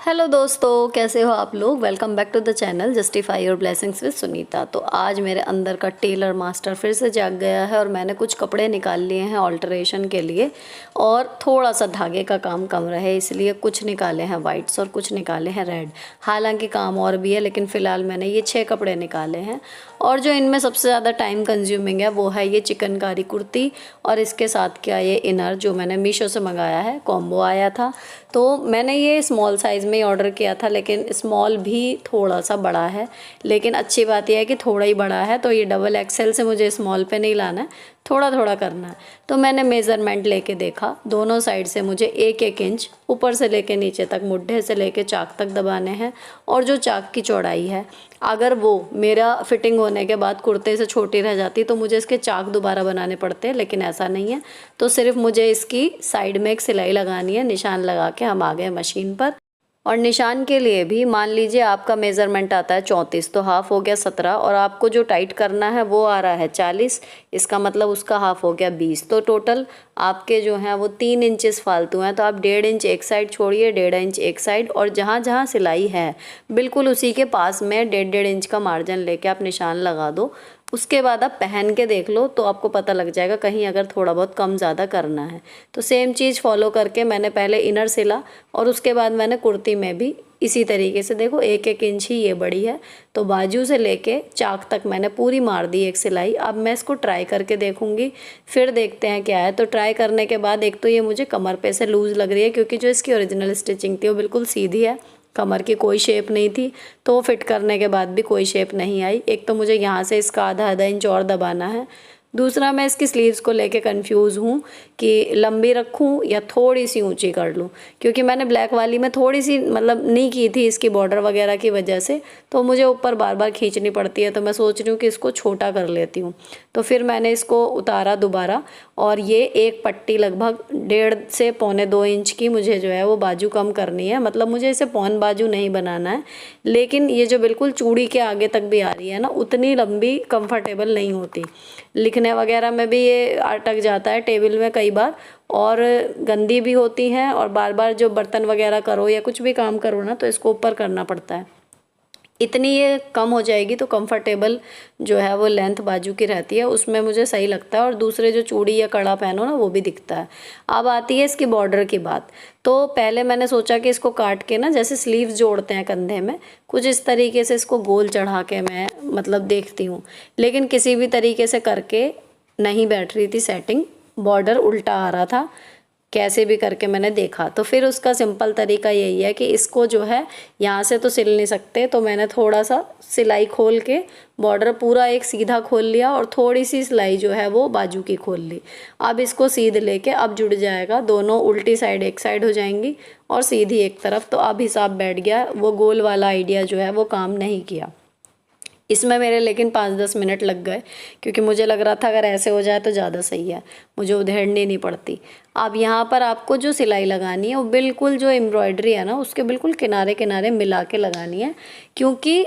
Hello दोस्तों, कैसे हो आप लोग। Welcome back to the channel justify your blessings with Sunita. तो आज मेरे अंदर का टेलर मास्टर फिर से जाग गया है और मैंने कुछ कपड़े निकाल लिए हैं ऑल्टरेशन के लिए। और थोड़ा सा धागे का काम कम रहे इसलिए कुछ निकाले हैं वाइट्स और कुछ निकाले हैं रेड। हालांकि काम और भी है लेकिन फ़िलहाल मैंने ये 6 कपड़े निकाले हैं। और जो इनमें सबसे ज़्यादा टाइम कंज्यूमिंग है वो है ये चिकनकारी कुर्ती और इसके साथ क्या ये इनर जो मैंने मीशो से मंगाया है, कॉम्बो आया था। तो मैंने ये स्मॉल साइज़ में ऑर्डर किया था लेकिन स्मॉल भी थोड़ा सा बड़ा है। लेकिन अच्छी बात यह है कि थोड़ा ही बड़ा है तो ये डबल एक्सेल से मुझे स्मॉल पे नहीं लाना है, थोड़ा थोड़ा करना है। तो मैंने मेज़रमेंट लेके देखा, दोनों साइड से मुझे 1-1 इंच ऊपर से लेके नीचे तक, मुड्ढे से लेके चाक तक दबाने हैं। और जो चाक की चौड़ाई है, अगर वो मेरा फिटिंग होने के बाद कुर्ते से छोटी रह जाती तो मुझे इसके चाक दोबारा बनाने पड़ते, लेकिन ऐसा नहीं है। तो सिर्फ मुझे इसकी साइड में एक सिलाई लगानी है, निशान लगा के हम आ गए मशीन पर। और निशान के लिए भी मान लीजिए आपका मेज़रमेंट आता है 34 तो हाफ़ हो गया 17 और आपको जो टाइट करना है वो आ रहा है 40, इसका मतलब उसका हाफ़ हो गया 20। तो टोटल आपके जो हैं वो 3 इंचेस फालतू हैं। तो आप 1.5 इंच एक साइड छोड़िए, 1.5 इंच एक साइड, और जहाँ जहाँ सिलाई है बिल्कुल उसी के पास में 1.5 इंच का मार्जिन लेके आप निशान लगा दो। उसके बाद आप पहन के देख लो तो आपको पता लग जाएगा कहीं अगर थोड़ा बहुत कम ज़्यादा करना है। तो सेम चीज़ फॉलो करके मैंने पहले इनर सिला और उसके बाद मैंने कुर्ती में भी इसी तरीके से, देखो 1-1 इंच ही ये बड़ी है तो बाजू से लेके चाक तक मैंने पूरी मार दी एक सिलाई। अब मैं इसको ट्राई करके देखूंगी, फिर देखते हैं क्या है। तो ट्राई करने के बाद एक तो ये मुझे कमर पे से लूज़ लग रही है क्योंकि जो इसकी ओरिजिनल स्टिचिंग थी वो बिल्कुल सीधी है, कमर की कोई शेप नहीं थी। तो फिट करने के बाद भी कोई शेप नहीं आई। एक तो मुझे यहाँ से इसका आधा इंच और दबाना है। दूसरा मैं इसकी स्लीव्स को लेके कंफ्यूज हूँ कि लंबी रखूँ या थोड़ी सी ऊंची कर लूँ, क्योंकि मैंने ब्लैक वाली में थोड़ी सी मतलब नहीं की थी इसकी बॉर्डर वगैरह की वजह से, तो मुझे ऊपर बार बार खींचनी पड़ती है। तो मैं सोच रही हूँ कि इसको छोटा कर लेती हूँ। तो फिर मैंने इसको उतारा दोबारा और ये एक पट्टी लगभग 1.5 से 1.25-2 इंच की मुझे जो है वो बाजू कम करनी है। मतलब मुझे इसे पौन बाजू नहीं बनाना है, लेकिन ये जो बिल्कुल चूड़ी के आगे तक भी आ रही है ना, उतनी लंबी कंफर्टेबल नहीं होती। लिखने वगैरह में भी ये अटक जाता है टेबल में कई बार, और गंदी भी होती हैं। और बार बार जो बर्तन वगैरह करो या कुछ भी काम करो ना तो इसको ऊपर करना पड़ता है। इतनी ये कम हो जाएगी तो कंफर्टेबल जो है वो लेंथ बाजू की रहती है, उसमें मुझे सही लगता है। और दूसरे जो चूड़ी या कड़ा पहनो ना वो भी दिखता है। अब आती है इसकी बॉर्डर की बात। तो पहले मैंने सोचा कि इसको काट के ना, जैसे स्लीव्स जोड़ते हैं कंधे में, कुछ इस तरीके से इसको गोल चढ़ा के मैं मतलब देखती हूँ, लेकिन किसी भी तरीके से करके नहीं बैठ रही थी सेटिंग, बॉर्डर उल्टा आ रहा था। कैसे भी करके मैंने देखा तो फिर उसका सिंपल तरीका यही है कि इसको जो है यहाँ से तो सिल नहीं सकते, तो मैंने थोड़ा सा सिलाई खोल के बॉर्डर पूरा एक सीधा खोल लिया और थोड़ी सी सिलाई जो है वो बाजू की खोल ली। अब इसको सीध लेके अब जुड़ जाएगा, दोनों उल्टी साइड एक साइड हो जाएंगी और सीधी एक तरफ। तो अब हिसाब बैठ गया, वो गोल वाला आइडिया जो है वो काम नहीं किया इसमें मेरे, लेकिन 5-10 मिनट लग गए क्योंकि मुझे लग रहा था अगर ऐसे हो जाए तो ज़्यादा सही है, मुझे उधेड़नी नहीं पड़ती। अब यहाँ पर आपको जो सिलाई लगानी है वो बिल्कुल जो एम्ब्रॉयडरी है ना उसके बिल्कुल किनारे किनारे मिला के लगानी है, क्योंकि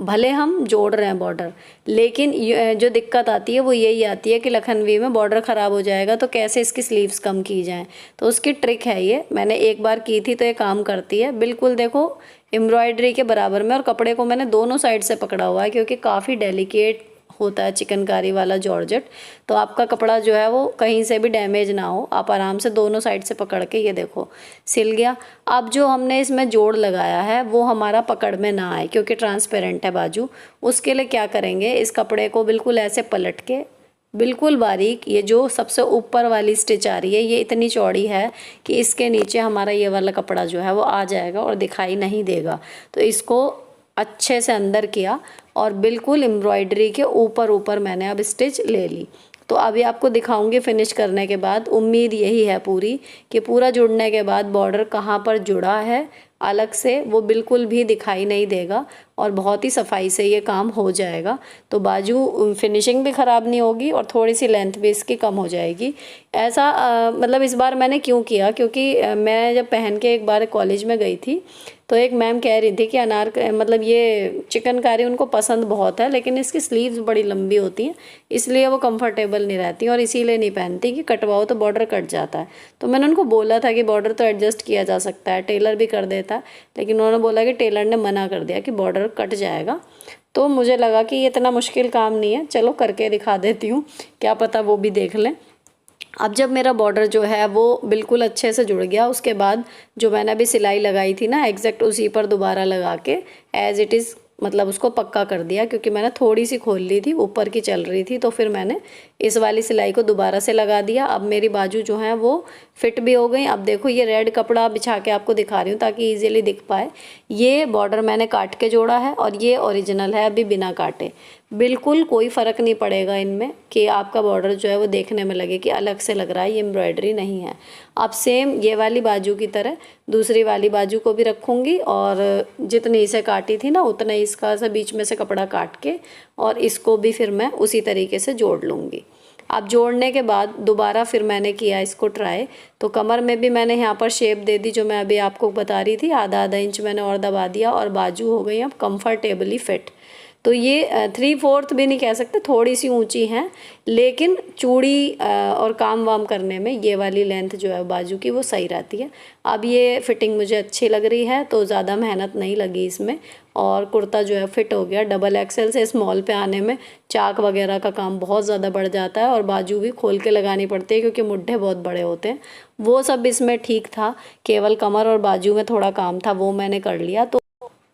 भले हम जोड़ रहे हैं बॉर्डर, लेकिन जो दिक्कत आती है वो यही आती है कि लखनवी में बॉर्डर ख़राब हो जाएगा तो कैसे इसकी स्लीव्स कम की जाएँ। तो उसकी ट्रिक है ये, मैंने एक बार की थी तो ये काम करती है बिल्कुल। देखो एम्ब्रॉयडरी के बराबर में, और कपड़े को मैंने दोनों साइड से पकड़ा हुआ है क्योंकि काफ़ी डेलिकेट होता है चिकनकारी वाला जॉर्जेट। तो आपका कपड़ा जो है वो कहीं से भी डैमेज ना हो, आप आराम से दोनों साइड से पकड़ के, ये देखो सिल गया। अब जो हमने इसमें जोड़ लगाया है वो हमारा पकड़ में ना आए क्योंकि ट्रांसपेरेंट है बाजू, उसके लिए क्या करेंगे, इस कपड़े को बिल्कुल ऐसे पलट के बिल्कुल बारीक, ये जो सबसे ऊपर वाली स्टिच आ रही है ये इतनी चौड़ी है कि इसके नीचे हमारा ये वाला कपड़ा जो है वो आ जाएगा और दिखाई नहीं देगा। तो इसको अच्छे से अंदर किया और बिल्कुल एम्ब्रॉयडरी के ऊपर ऊपर मैंने अब स्टिच ले ली। तो अभी आपको दिखाऊंगी फिनिश करने के बाद। उम्मीद यही है पूरी कि पूरा जुड़ने के बाद बॉर्डर कहाँ पर जुड़ा है अलग से वो बिल्कुल भी दिखाई नहीं देगा और बहुत ही सफाई से ये काम हो जाएगा। तो बाजू फिनिशिंग भी ख़राब नहीं होगी और थोड़ी सी लेंथ भी इसकी कम हो जाएगी। ऐसा मतलब इस बार मैंने क्यों किया, क्योंकि मैं जब पहन के एक बार कॉलेज में गई थी तो एक मैम कह रही थी कि मतलब ये चिकनकारी उनको पसंद बहुत है, लेकिन इसकी स्लीव्स बड़ी लंबी होती हैं इसलिए वो कंफर्टेबल नहीं रहती और इसीलिए नहीं पहनती कि कटवाओ तो बॉर्डर कट जाता है। तो मैंने उनको बोला था कि बॉर्डर तो एडजस्ट किया जा सकता है, टेलर भी कर देता था, लेकिन उन्होंने बोला कि टेलर ने मना कर दिया कि बॉर्डर कट जाएगा। तो मुझे लगा कि ये इतना मुश्किल काम नहीं है, चलो करके दिखा देती हूँ, क्या पता वो भी देख लें। अब जब मेरा बॉर्डर जो है वो बिल्कुल अच्छे से जुड़ गया, उसके बाद जो मैंने अभी सिलाई लगाई थी ना, एग्जैक्ट उसी पर दोबारा लगा के एज़ इट इज़ मतलब उसको पक्का कर दिया, क्योंकि मैंने थोड़ी सी खोल ली थी, ऊपर की चल रही थी, तो फिर मैंने इस वाली सिलाई को दोबारा से लगा दिया। अब मेरी बाजू जो है वो फिट भी हो गई। अब देखो ये रेड कपड़ा बिछा के आपको दिखा रही हूँ ताकि इजीली दिख पाए। ये बॉर्डर मैंने काट के जोड़ा है और ये ओरिजिनल है अभी बिना काटे। बिल्कुल कोई फ़र्क नहीं पड़ेगा इनमें कि आपका बॉर्डर जो है वो देखने में लगे कि अलग से लग रहा है, ये एम्ब्रॉयडरी नहीं है। अब सेम ये वाली बाजू की तरह दूसरी वाली बाजू को भी रखूँगी और जितनी इसे काटी थी ना उतना इसका सा बीच में से कपड़ा काट के और इसको भी फिर मैं उसी तरीके से जोड़ लूँगी। अब जोड़ने के बाद दोबारा फिर मैंने किया इसको ट्राई, तो कमर में भी मैंने यहाँ पर शेप दे दी जो मैं अभी आपको बता रही थी, आधा आधा इंच मैंने और दबा दिया और बाजू हो गई अब कंफर्टेबली फिट। तो ये 3/4 भी नहीं कह सकते, थोड़ी सी ऊंची हैं, लेकिन चूड़ी और काम वाम करने में ये वाली लेंथ जो है बाजू की वो सही रहती है। अब ये फिटिंग मुझे अच्छी लग रही है, तो ज़्यादा मेहनत नहीं लगी इसमें और कुर्ता जो है फिट हो गया। डबल एक्सेल से स्मॉल पे आने में चाक वगैरह का काम बहुत ज़्यादा बढ़ जाता है और बाजू भी खोल के लगानी पड़ती है क्योंकि मुड्ढे बहुत बड़े होते हैं। वो सब इसमें ठीक था, केवल कमर और बाजू में थोड़ा काम था, वो मैंने कर लिया। तो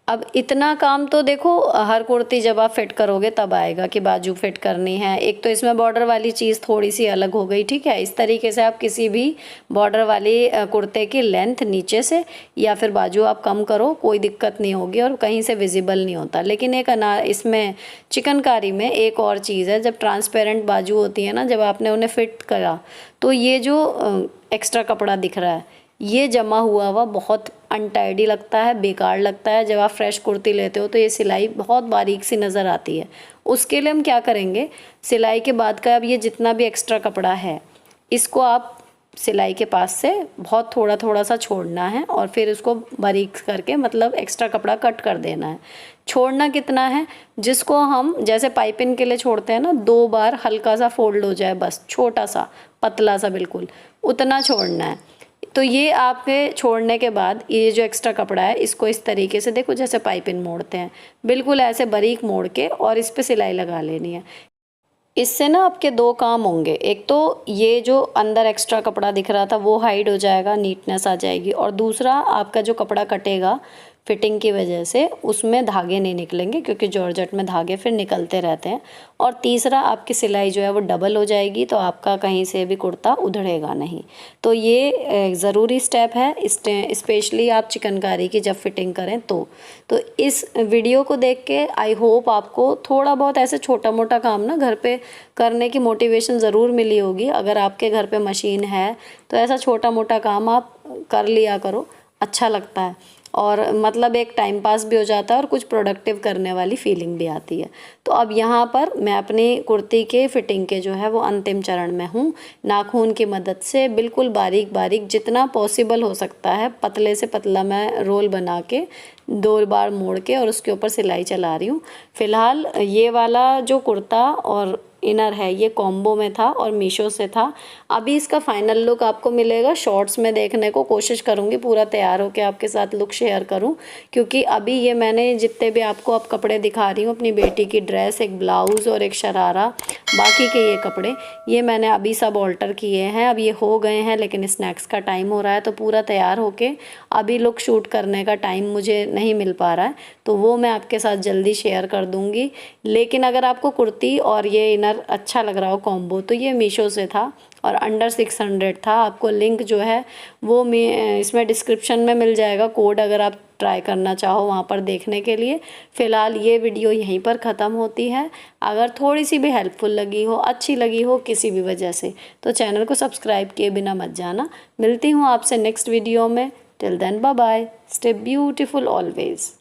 अब इतना काम तो देखो हर कुर्ती जब आप फिट करोगे तब आएगा कि बाजू फिट करनी है। एक तो इसमें बॉर्डर वाली चीज़ थोड़ी सी अलग हो गई, ठीक है। इस तरीके से आप किसी भी बॉर्डर वाली कुर्ते की लेंथ नीचे से या फिर बाजू आप कम करो, कोई दिक्कत नहीं होगी और कहीं से विजिबल नहीं होता। लेकिन एक इसमें चिकनकारी में एक और चीज़ है, जब ट्रांसपेरेंट बाजू होती है ना, जब आपने उन्हें फिट करा तो ये जो एक्स्ट्रा कपड़ा दिख रहा है ये जमा हुआ बहुत अनटाइडी लगता है, बेकार लगता है। जब आप फ्रेश कुर्ती लेते हो तो ये सिलाई बहुत बारीक सी नज़र आती है। उसके लिए हम क्या करेंगे, सिलाई के बाद का अब ये जितना भी एक्स्ट्रा कपड़ा है इसको आप सिलाई के पास से बहुत थोड़ा थोड़ा सा छोड़ना है और फिर उसको बारीक करके मतलब एक्स्ट्रा कपड़ा कट कर देना है। छोड़ना कितना है, जिसको हम जैसे पाइपिंग के लिए छोड़ते हैं ना, 2 बार हल्का सा फोल्ड हो जाए, बस छोटा सा पतला सा बिल्कुल उतना छोड़ना है। तो ये आपके छोड़ने के बाद ये जो एक्स्ट्रा कपड़ा है इसको इस तरीके से देखो जैसे पाइपिंग मोड़ते हैं, बिल्कुल ऐसे बारीक मोड़ के और इस पे सिलाई लगा लेनी है। इससे ना आपके 2 काम होंगे, एक तो ये जो अंदर एक्स्ट्रा कपड़ा दिख रहा था वो हाइड हो जाएगा, नीटनेस आ जाएगी, और दूसरा आपका जो कपड़ा कटेगा फिटिंग की वजह से उसमें धागे नहीं निकलेंगे क्योंकि जॉर्जेट में धागे फिर निकलते रहते हैं, और तीसरा आपकी सिलाई जो है वो डबल हो जाएगी तो आपका कहीं से भी कुर्ता उधड़ेगा नहीं। तो ये ज़रूरी स्टेप है, स्पेशली आप चिकनकारी की जब फिटिंग करें तो इस वीडियो को देख के आई होप आपको थोड़ा बहुत ऐसे छोटा मोटा काम ना घर पे करने की मोटिवेशन ज़रूर मिली होगी। अगर आपके घर पे मशीन है तो ऐसा छोटा मोटा काम आप कर लिया करो, अच्छा लगता है और मतलब एक टाइम पास भी हो जाता है और कुछ प्रोडक्टिव करने वाली फीलिंग भी आती है। तो अब यहाँ पर मैं अपनी कुर्ती के फिटिंग के जो है वो अंतिम चरण में हूँ। नाखून की मदद से बिल्कुल बारीक बारीक जितना पॉसिबल हो सकता है पतले से पतला मैं रोल बना के 2 बार मोड़ के और उसके ऊपर सिलाई चला रही हूँ। फ़िलहाल ये वाला जो कुर्ता और इनर है ये कॉम्बो में था और मीशो से था। अभी इसका फाइनल लुक आपको मिलेगा शॉर्ट्स में देखने को, कोशिश करूँगी पूरा तैयार होकर आपके साथ लुक शेयर करूँ, क्योंकि अभी ये मैंने जितने भी आपको अब कपड़े दिखा रही हूँ, अपनी बेटी की ड्रेस, एक ब्लाउज़ और एक शरारा, बाकी के ये कपड़े ये मैंने अभी सब ऑल्टर किए हैं। अब ये हो गए हैं लेकिन स्नैक्स का टाइम हो रहा है तो पूरा तैयार होके अभी लुक शूट करने का टाइम मुझे नहीं मिल पा रहा है, तो वो मैं आपके साथ जल्दी शेयर कर दूँगी। लेकिन अगर आपको कुर्ती और ये इनर अच्छा लग रहा हो कॉम्बो तो ये मीशो से था और अंडर 600 था। आपको लिंक जो है वो इसमें डिस्क्रिप्शन में मिल जाएगा, कोड अगर आप ट्राई करना चाहो वहाँ पर देखने के लिए। फ़िलहाल ये वीडियो यहीं पर ख़त्म होती है। अगर थोड़ी सी भी हेल्पफुल लगी हो, अच्छी लगी हो किसी भी वजह से, तो चैनल को सब्सक्राइब किए बिना मत जाना। मिलती हूँ आपसे नेक्स्ट वीडियो में। Till then bye bye, stay beautiful always.